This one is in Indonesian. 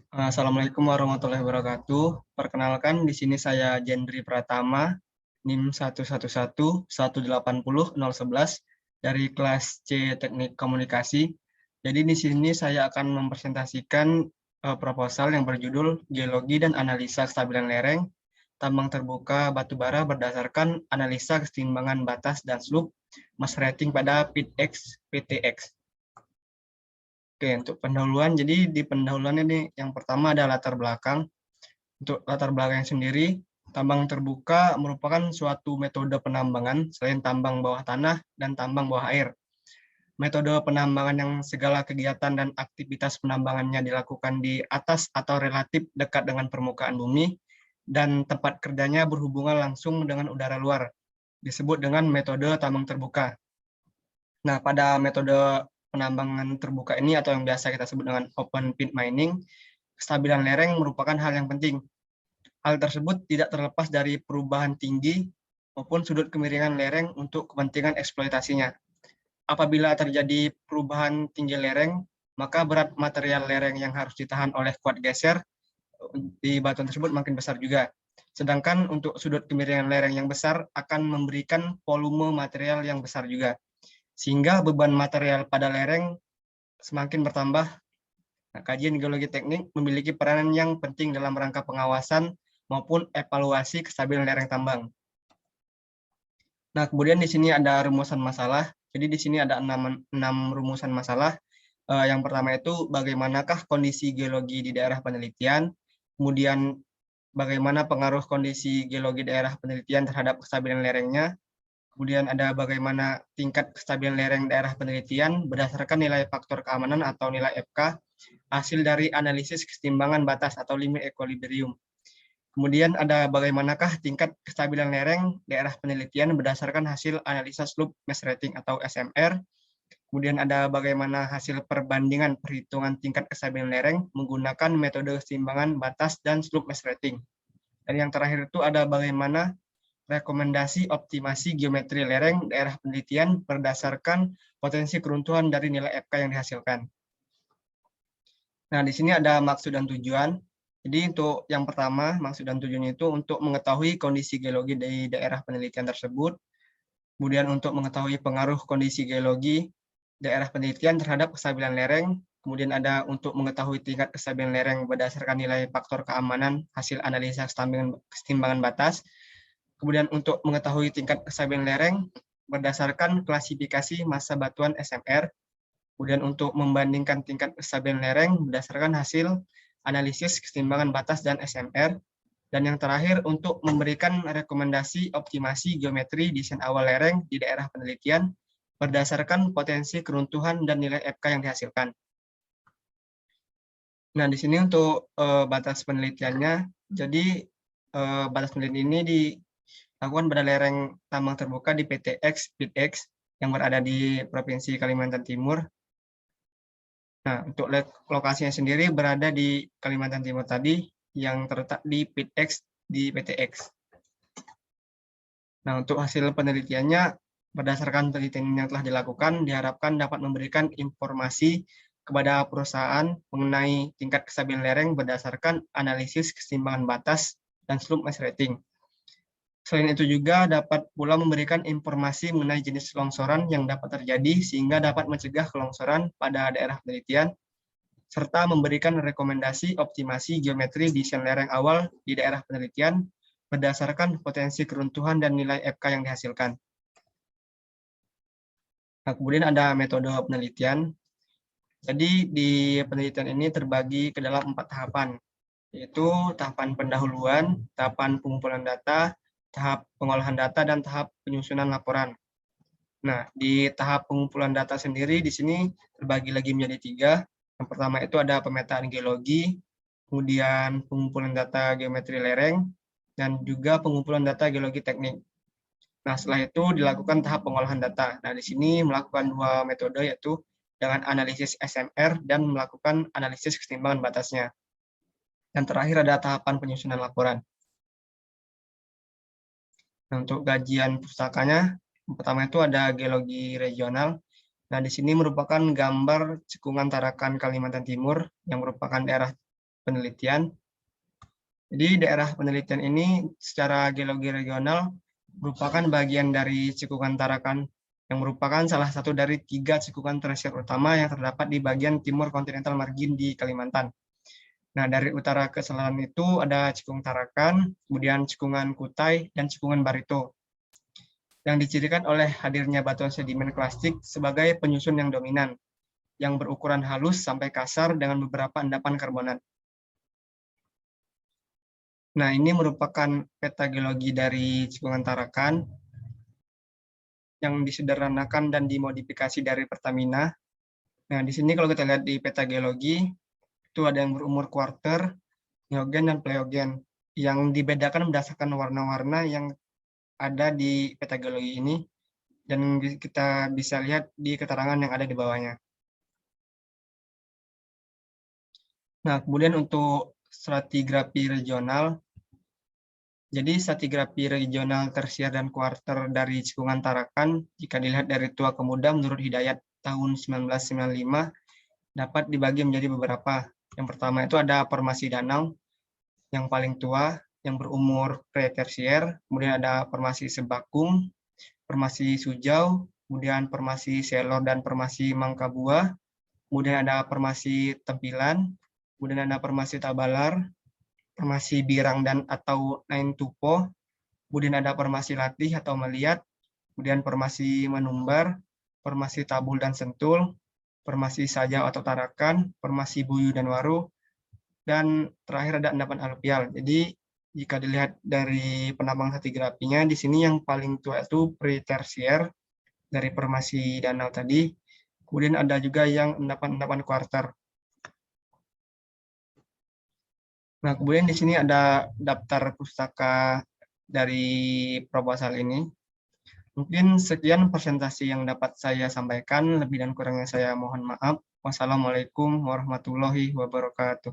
Assalamualaikum warahmatullahi wabarakatuh. Perkenalkan, di sini saya Jendri Pratama, NIM 111-180-011 dari kelas C Teknik Komunikasi. Jadi di sini saya akan mempresentasikan proposal yang berjudul Geologi dan Analisa Kestabilan Lereng Tambang Terbuka Batubara berdasarkan analisa keseimbangan batas dan slope mass rating pada PITX PTX. Oke, untuk pendahuluan, jadi di pendahuluan ini yang pertama ada latar belakang. Untuk latar belakang sendiri, tambang terbuka merupakan suatu metode penambangan selain tambang bawah tanah dan tambang bawah air. Metode penambangan yang segala kegiatan dan aktivitas penambangannya dilakukan di atas atau relatif dekat dengan permukaan bumi, dan tempat kerjanya berhubungan langsung dengan udara luar, disebut dengan metode tambang terbuka. Nah, pada metode penambangan terbuka ini atau yang biasa kita sebut dengan open pit mining, kestabilan lereng merupakan hal yang penting. Hal tersebut tidak terlepas dari perubahan tinggi maupun sudut kemiringan lereng untuk kepentingan eksploitasinya. Apabila terjadi perubahan tinggi lereng, maka berat material lereng yang harus ditahan oleh kuat geser di batuan tersebut makin besar juga. Sedangkan untuk sudut kemiringan lereng yang besar akan memberikan volume material yang besar juga, sehingga beban material pada lereng semakin bertambah. Nah, kajian geologi teknik memiliki peranan yang penting dalam rangka pengawasan maupun evaluasi kestabilan lereng tambang. Nah, kemudian di sini ada rumusan masalah. Jadi di sini ada 6 rumusan masalah. Yang pertama itu bagaimanakah kondisi geologi di daerah penelitian, kemudian bagaimana pengaruh kondisi geologi daerah penelitian terhadap kestabilan lerengnya, kemudian ada bagaimana tingkat kestabilan lereng daerah penelitian berdasarkan nilai faktor keamanan atau nilai FK, hasil dari analisis keseimbangan batas atau limit equilibrium. Kemudian ada bagaimanakah tingkat kestabilan lereng daerah penelitian berdasarkan hasil analisa slope mass rating atau SMR. Kemudian ada bagaimana hasil perbandingan perhitungan tingkat kestabilan lereng menggunakan metode keseimbangan batas dan slope mass rating. Dan yang terakhir itu ada bagaimana rekomendasi optimasi geometri lereng daerah penelitian berdasarkan potensi keruntuhan dari nilai FK yang dihasilkan. Nah, di sini ada maksud dan tujuan. Jadi untuk yang pertama, maksud dan tujuannya itu untuk mengetahui kondisi geologi di daerah penelitian tersebut, kemudian untuk mengetahui pengaruh kondisi geologi daerah penelitian terhadap kestabilan lereng, kemudian ada untuk mengetahui tingkat kestabilan lereng berdasarkan nilai faktor keamanan hasil analisa keseimbangan batas, kemudian untuk mengetahui tingkat kestabilan lereng berdasarkan klasifikasi massa batuan SMR, kemudian untuk membandingkan tingkat kestabilan lereng berdasarkan hasil analisis keseimbangan batas dan SMR, dan yang terakhir untuk memberikan rekomendasi optimasi geometri desain awal lereng di daerah penelitian berdasarkan potensi keruntuhan dan nilai FK yang dihasilkan. Nah, di sini untuk batas penelitiannya, jadi batas penelitian ini dilakukan pada lereng tambang terbuka di PTX, PITX, yang berada di Provinsi Kalimantan Timur. Nah, untuk lokasinya sendiri berada di Kalimantan Timur tadi, yang terletak di PITX di PTX. Nah, untuk hasil penelitiannya, berdasarkan penelitian yang telah dilakukan, diharapkan dapat memberikan informasi kepada perusahaan mengenai tingkat kestabilan lereng berdasarkan analisis keseimbangan batas dan slope mass rating. Selain itu juga dapat pula memberikan informasi mengenai jenis longsoran yang dapat terjadi sehingga dapat mencegah kelongsoran pada daerah penelitian, serta memberikan rekomendasi optimasi geometri desain lereng awal di daerah penelitian berdasarkan potensi keruntuhan dan nilai FK yang dihasilkan. Nah, kemudian ada metode penelitian. Jadi di penelitian ini terbagi ke dalam 4 tahapan, yaitu tahapan pendahuluan, tahapan pengumpulan data, tahap pengolahan data, dan tahap penyusunan laporan. Nah, di tahap pengumpulan data sendiri di sini terbagi lagi menjadi 3. Yang pertama itu ada pemetaan geologi, kemudian pengumpulan data geometri lereng, dan juga pengumpulan data geologi teknik. Nah, setelah itu dilakukan tahap pengolahan data. Nah, di sini melakukan 2 metode, yaitu dengan analisis SMR dan melakukan analisis keseimbangan batasnya. Dan terakhir ada tahapan penyusunan laporan. Nah, untuk kajian pustakanya, pertama itu ada geologi regional. Nah, di sini merupakan gambar cekungan Tarakan Kalimantan Timur yang merupakan daerah penelitian. Jadi daerah penelitian ini secara geologi regional merupakan bagian dari Cekungan Tarakan yang merupakan salah satu dari 3 cekungan tersier utama yang terdapat di bagian timur kontinental margin di Kalimantan. Nah, dari utara ke selatan itu ada Cekung Tarakan, kemudian Cekungan Kutai, dan Cekungan Barito, yang dicirikan oleh hadirnya batuan sedimen klastik sebagai penyusun yang dominan, yang berukuran halus sampai kasar dengan beberapa endapan karbonat. Nah, ini merupakan peta geologi dari Cekungan Tarakan yang disederhanakan dan dimodifikasi dari Pertamina. Nah, di sini kalau kita lihat di peta geologi, itu ada yang berumur kuarter, neogen, dan pleogen, yang dibedakan berdasarkan warna-warna yang ada di peta geologi ini, dan kita bisa lihat di keterangan yang ada di bawahnya. Nah, kemudian untuk stratigrafi regional, jadi stratigrafi regional tersier dan kuarter dari Cekungan Tarakan, jika dilihat dari tua ke muda menurut Hidayat tahun 1995, dapat dibagi menjadi beberapa. Yang pertama itu ada formasi danau, yang paling tua, yang berumur pre-tersier, kemudian ada formasi Sebakung, formasi Sujau, kemudian formasi Selor dan formasi Mangkabua, kemudian ada formasi Tempilan, kemudian ada formasi Tabalar, formasi Birang dan atau Nain Tupo, kemudian ada formasi Latih atau Meliat, kemudian formasi Menumbar, formasi Tabul dan Sentul, formasi Sajau atau Tarakan, formasi Buyu dan Waru, dan terakhir ada endapan aluvial. Jadi jika dilihat dari penambang stratigrafinya, di sini yang paling tua itu pre-tersier dari formasi danau tadi, kemudian ada juga yang endapan-endapan kuarter. Nah, kemudian di sini ada daftar pustaka dari proposal ini. Mungkin sekian presentasi yang dapat saya sampaikan, lebih dan kurangnya saya mohon maaf. Wassalamualaikum warahmatullahi wabarakatuh.